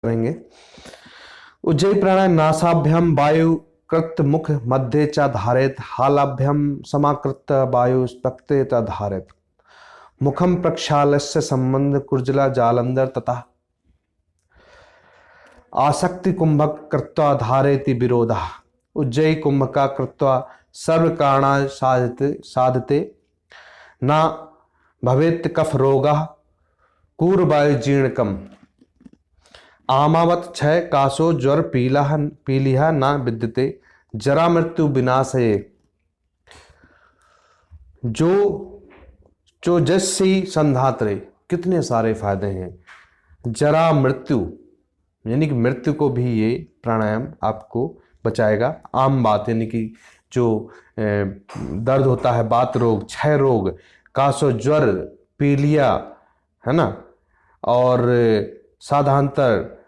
करेंगे। उज्जयी प्राणायाम नासाभ्यम वायु कृत मुख मध्य च धारित, हालाभ्यम समाकृत वायु स्पक्ते च धारित, मुखम प्रक्षालस्य संबंध कुर्जला जालंधर तथा आसक्ति कुंभक कृत्वा धारेति विरोधा, उज्जयी कुंभका कृत्वा सर्व कारणा साधते साधते, न भवेत् कफ रोगः कूर्वायु जीर्णकम, आमावत क्षय काशो ज्वर पीलिहा न विद्यते, जरा मृत्यु विनाशये, जो जस्सी संधात्रे। कितने सारे फायदे हैं। जरा मृत्यु यानी कि मृत्यु को भी ये प्राणायाम आपको बचाएगा। आम बात यानी कि जो दर्द होता है, बात रोग, क्षय रोग, काशो ज्वर, पीलिया, है ना, और साधारणतर